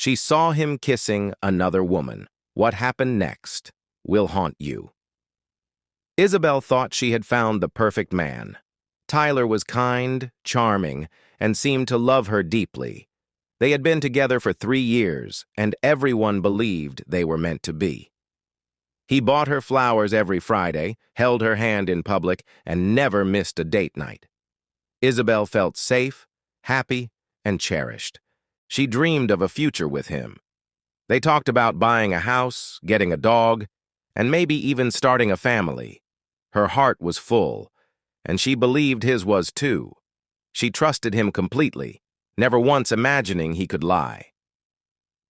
She saw him kissing another woman. What happened next will haunt you. Isabel thought she had found the perfect man. Tyler was kind, charming, and seemed to love her deeply. They had been together for 3 years, and everyone believed they were meant to be. He bought her flowers every Friday, held her hand in public, and never missed a date night. Isabel felt safe, happy, and cherished. She dreamed of a future with him. They talked about buying a house, getting a dog, and maybe even starting a family. Her heart was full, and she believed his was too. She trusted him completely, never once imagining he could lie.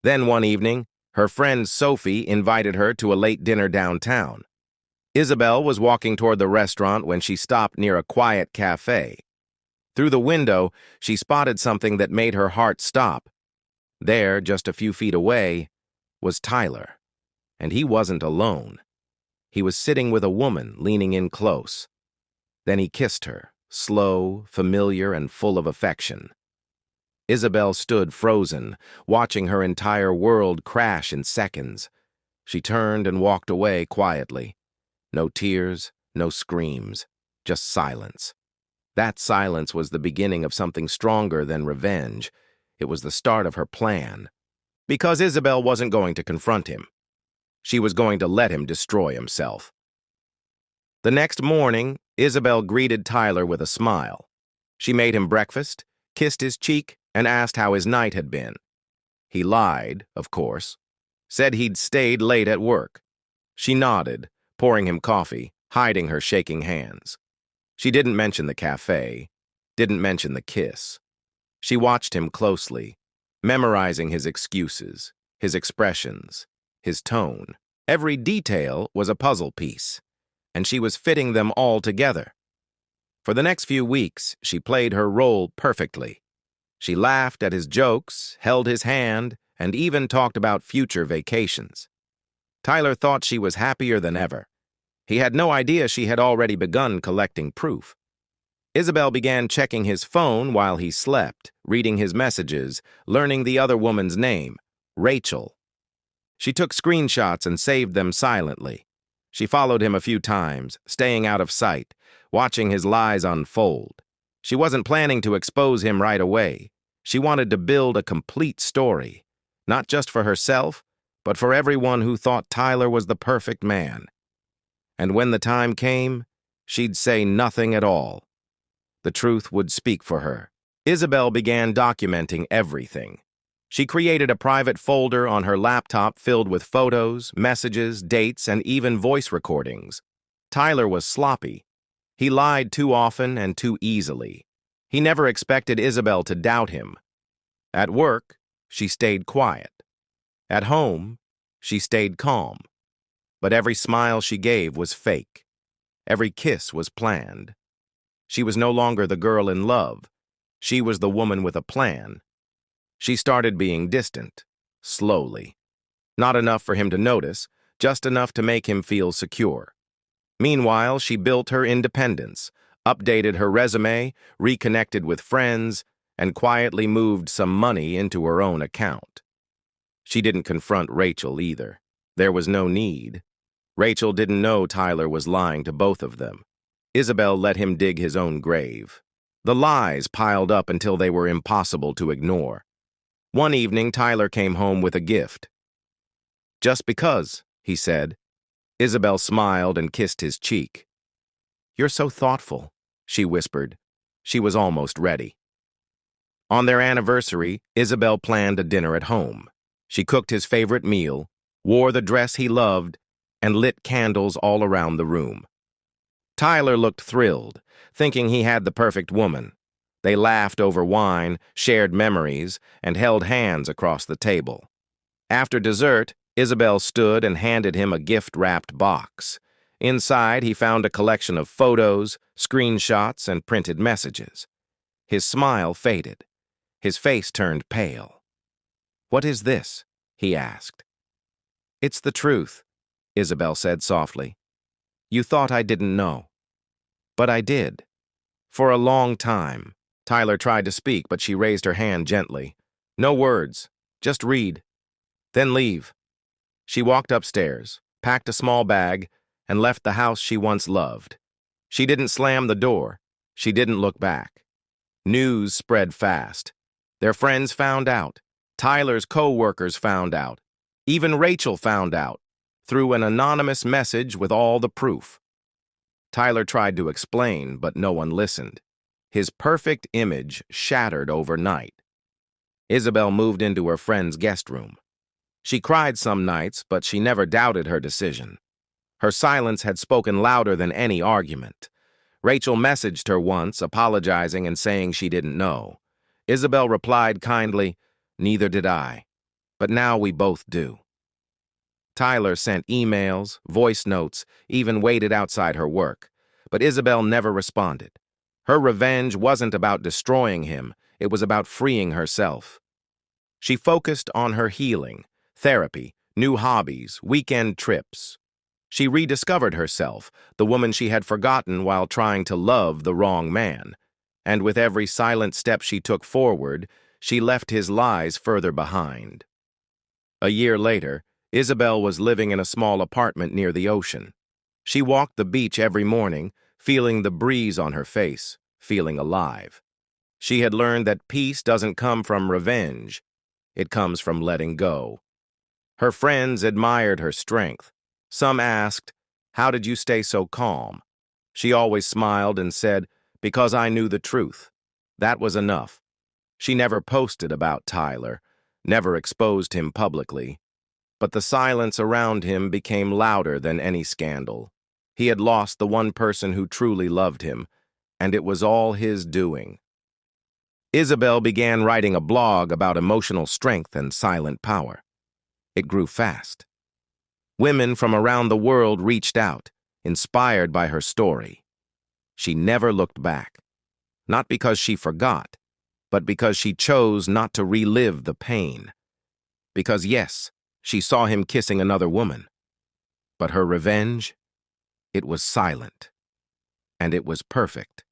Then one evening, her friend Sophie invited her to a late dinner downtown. Isabel was walking toward the restaurant when she stopped near a quiet cafe. Through the window, she spotted something that made her heart stop. There, just a few feet away, was Tyler. And he wasn't alone. He was sitting with a woman, leaning in close. Then he kissed her, slow, familiar, and full of affection. Isabel stood frozen, watching her entire world crash in seconds. She turned and walked away quietly. No tears, no screams, just silence. That silence was the beginning of something stronger than revenge. It was the start of her plan. Because Isabel wasn't going to confront him. She was going to let him destroy himself. The next morning, Isabel greeted Tyler with a smile. She made him breakfast, kissed his cheek, and asked how his night had been. He lied, of course, said he'd stayed late at work. She nodded, pouring him coffee, hiding her shaking hands. She didn't mention the cafe, didn't mention the kiss. She watched him closely, memorizing his excuses, his expressions, his tone. Every detail was a puzzle piece, and she was fitting them all together. For the next few weeks, she played her role perfectly. She laughed at his jokes, held his hand, and even talked about future vacations. Tyler thought she was happier than ever. He had no idea she had already begun collecting proof. Isabel began checking his phone while he slept, reading his messages, learning the other woman's name, Rachel. She took screenshots and saved them silently. She followed him a few times, staying out of sight, watching his lies unfold. She wasn't planning to expose him right away. She wanted to build a complete story, not just for herself, but for everyone who thought Tyler was the perfect man. And when the time came, she'd say nothing at all. The truth would speak for her. Isabel began documenting everything. She created a private folder on her laptop filled with photos, messages, dates, and even voice recordings. Tyler was sloppy. He lied too often and too easily. He never expected Isabel to doubt him. At work, she stayed quiet. At home, she stayed calm. But every smile she gave was fake. Every kiss was planned. She was no longer the girl in love. She was the woman with a plan. She started being distant, slowly. Not enough for him to notice, just enough to make him feel secure. Meanwhile, she built her independence, updated her resume, reconnected with friends, and quietly moved some money into her own account. She didn't confront Rachel either. There was no need. Rachel didn't know Tyler was lying to both of them. Isabel let him dig his own grave. The lies piled up until they were impossible to ignore. One evening, Tyler came home with a gift. "Just because," he said. Isabel smiled and kissed his cheek. "You're so thoughtful," she whispered. She was almost ready. On their anniversary, Isabel planned a dinner at home. She cooked his favorite meal, wore the dress he loved, and lit candles all around the room. Tyler looked thrilled, thinking he had the perfect woman. They laughed over wine, shared memories, and held hands across the table. After dessert, Isabel stood and handed him a gift-wrapped box. Inside, he found a collection of photos, screenshots, and printed messages. His smile faded. His face turned pale. "What is this?" he asked. "It's the truth," Isabel said softly. "You thought I didn't know. But I did. For a long time." Tyler tried to speak, but she raised her hand gently. "No words. Just read, then leave. She walked upstairs, packed a small bag, and left the house she once loved. She didn't slam the door. She didn't look back. News spread fast. Their friends found out. Tyler's co-workers found out. Even Rachel found out, through an anonymous message with all the proof. Tyler tried to explain, but no one listened. His perfect image shattered overnight. Isabel moved into her friend's guest room. She cried some nights, but she never doubted her decision. Her silence had spoken louder than any argument. Rachel messaged her once, apologizing and saying she didn't know. Isabel replied kindly, "Neither did I. But now we both do." Tyler sent emails, voice notes, even waited outside her work. But Isabel never responded. Her revenge wasn't about destroying him, it was about freeing herself. She focused on her healing, therapy, new hobbies, weekend trips. She rediscovered herself, the woman she had forgotten while trying to love the wrong man. And with every silent step she took forward, she left his lies further behind. A year later, Isabel was living in a small apartment near the ocean. She walked the beach every morning, feeling the breeze on her face, feeling alive. She had learned that peace doesn't come from revenge. It comes from letting go. Her friends admired her strength. Some asked, "How did you stay so calm?" She always smiled and said, "Because I knew the truth." That was enough. She never posted about Tyler, never exposed him publicly. But the silence around him became louder than any scandal. He had lost the one person who truly loved him, and it was all his doing. Isabel began writing a blog about emotional strength and silent power. It grew fast. Women from around the world reached out, inspired by her story. She never looked back, not because she forgot, but because she chose not to relive the pain. Because yes, she saw him kissing another woman. But her revenge? It was silent. And it was perfect.